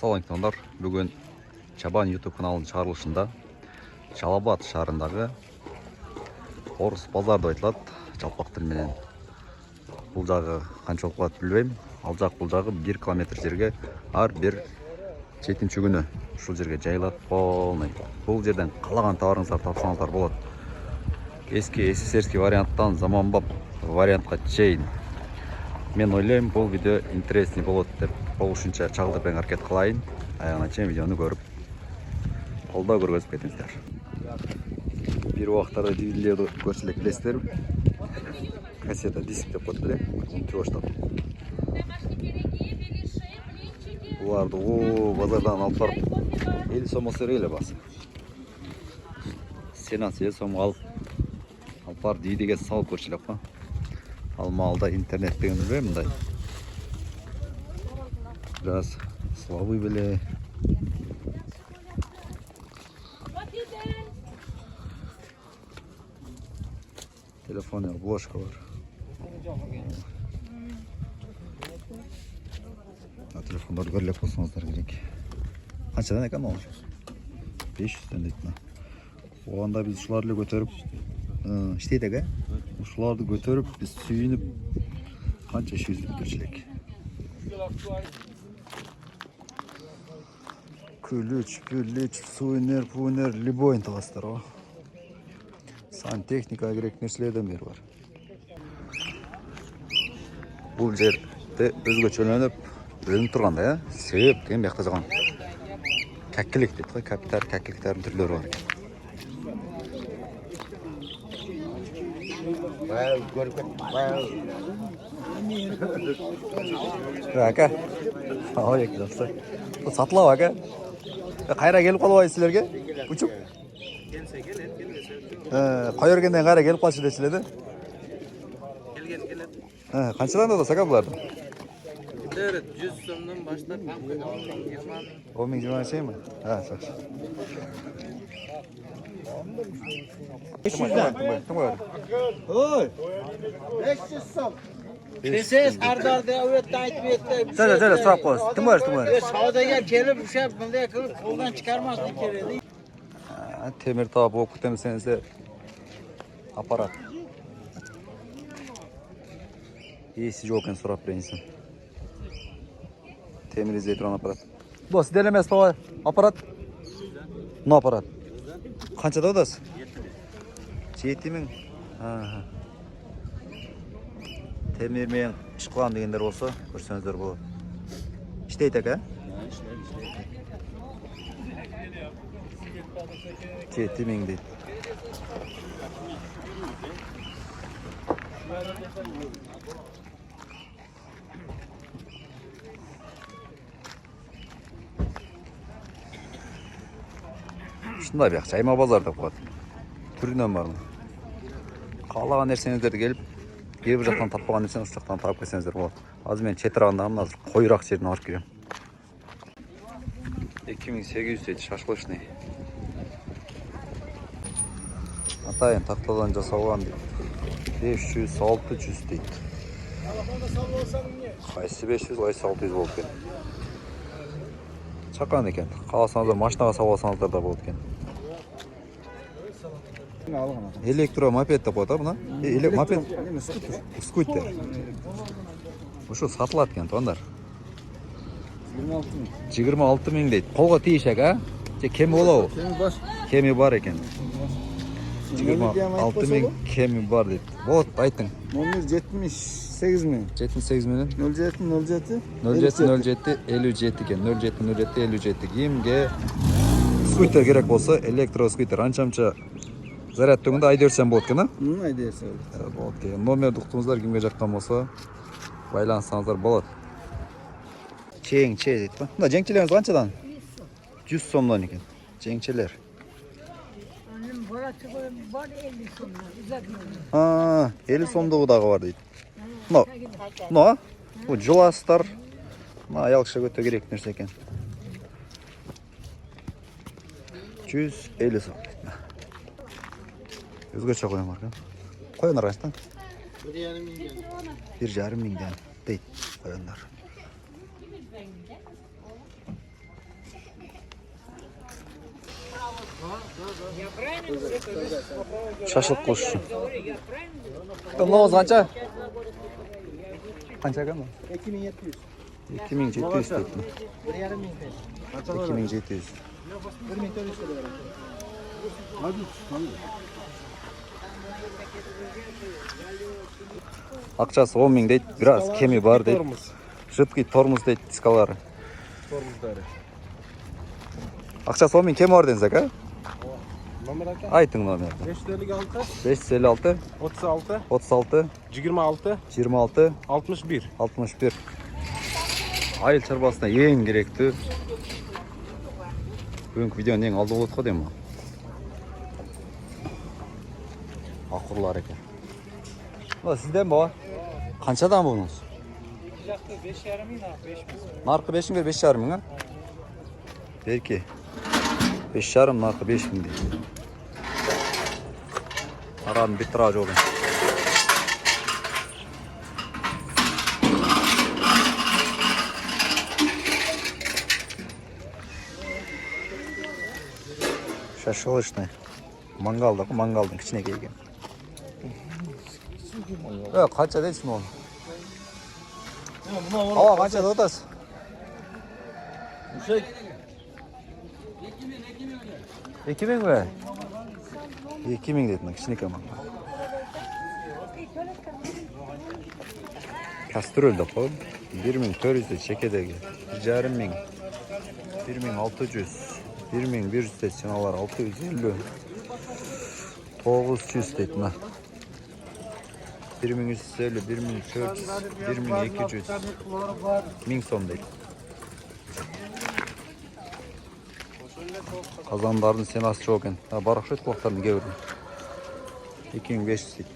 Ассалаумалейкум. Бүгін Чабан YouTube каналының шығарылышында Жалал-Абад шаарындағы Орыс базарды айтылады жалпақ тілменен. Бұл жағы қанша болады білмеймін. Ал жақ бұл жағы 1 километр жерге ар бір жетінші күні ушул жерге жайылады полный. Бұл жерден қалаған товарыңыздар тапсаңыздар болады. Eski СССРский варианттан заманбап вариантқа чейін. Мен ойлаймын, бұл видео интересный болады деп. Бұл үшінші чағылдырбен әрекет қылайын. Аяғына чейін видеоны көріп, қолдау көргізіп кетіңіздер. Bir уақыттарда DVD-лерді көрсілік білесіздер. Кассета диск деп қойды біле, ұмытып баштап. Бұларды базардан алып барып, 50 сом осыр еле басы. Сенан 50 сом алып барып DVD-ге салып көршілік па. Алмалда интернет деген білмеймін мындай. Biraz слабый біле. Телефон обложка бар. Телефондарды көрлеп қосыңыздар керек. Қаншадан екен ол? 500-ден дейді. Оғанда біз ұшыларды көтеріп, іштейді әге? Ұшыларды көтеріп, біз сүйініп, қанша 200 бітіршілік. Күліч, суынер, пуынер, любойын тағастар о. Сантехника керек нәрселерден бері бар. Бұл жерді өзге чөленіп, өзім тұрғанда, себеп деген бияқта жаған. Кәккілік дейді ғой, кәккіліктердің түрлері бар. Әке, ек жақсы. Бұл сатылау әке. Қайра келіп қалуай сілерге? Үчіп? Қойыргенден қайра келіп қалшы десіледі? Қаншыдан да сақа бұларды? 100 сомнан баштап 10-20 şey mi? Ha, çok. 500'den. Oy. 500 som. Siz ardarda öğretmen aytib etdi. Söyle sırap qo'yasiz. Timur. Savdoga kelib o'sha bunday qilib qo'ldan chiqarmaslik kerak. Temir tağ bu temizlense aparat. İyisi jokken sorap berinsin. Temir izleytiren aparat. Bu siz denemez baba aparat. Ne aparat? Qanchada odasiz? 7000. Temirmen ish qilaman deganlar bo'lsa, ko'rsangizlar bo'ladi. İşteydi aka? İşte. 7000 deydi. Şunday bir çayma bazarda qo'yadi. Türünden var mı? Қалаған нәрсеңіздерді келіп, бір жақтан таппаған нәрсені үш жақтан тауып келсеңіздер болады. Азыр мен четырағындамын, азыр қойырақ жеріне барып келемін. 2800 дейді, шашлычный. Атайын тақтадан жасалған дейді. 500-600 дейді. Қайсы 500, қайсы 600 болып екен. Шаққан екен. Қаласаңыздар машинаға салып алсаңыздар да болады екен. Электромопед деп қойды бұна? Мопед? Скутер. Ұшы сатылады екен тоғандар. 26.000 дейді. Қолға тиішек, а? Кемі олау? Кемі бар екен. 26.000 кемі бар дейді. Болады, айттың. Номер 78.000. 78.000? 07 57 екен. 07 57. Кімге скутер керек болса, электроскутер. Аншамша заряд түгінде айды өрсен болады екен, а? Айды өрсен болады. Номерді ұқтыңыздар, кімге жаққан болса, байланысаңыздар болады. Жеңче дейді ба? Мұнда жеңчелеріңіз қаншадан? 100 сомдан екен. Жеңчелер. 50 сомдығы дағы бар дейді. Мұна? Бұл жыластар. Аялықша көте керек нәрсе екен. 150 сом дейді. Өзгөчө қойым бар. Қойындар қайсыдан? 1,5 миңден дейді қойындар. Шашлык кылыш үчүн. Мынабыз канча? Канча экен бу? 2700. 2700 депти. 1,5 2700. 1400 lira. Акчасы 10 миң дейт, бир аз кеми бар дейт. Жидкий тормоз дейт, дискалары. Тормоздары. Акчасы 10 миң кеми бар деңиз ака? Номер ака? Айтың номерди. 556 556 36 36 26 26 61. 61. Айыл чарбасына ең керектүү. Бүгүнкү видеонун эң алды болот го дейм. Акурлар экен. Мына сизден баба? Канчадан бунуз? Жакты 5,5 миң, 5 миң. Наркы 5 миң, 5,5 миң, а? Берки. 5,5, наркы 5 миң дейт. Аранын бир тарабы жок экен. Шашлычный. Мангалдык, мангалдын кичинекей экен. Канча дейсиң ону? Ава канча деп атасыз? 2 миң бе? 2 миң дейт мына кичинекей мангал. Кастрюль деп коем. 1400 дейт чекедеги. 1,5 миң. 1600. 1100 дейт чаналар 650. 900 дейт мына. 1150, 1400, 1200. 1000 сом дейт. Казандардын сенасы жок экен. Бар окшойт кулактардын кээ бирин. 2500 дейт.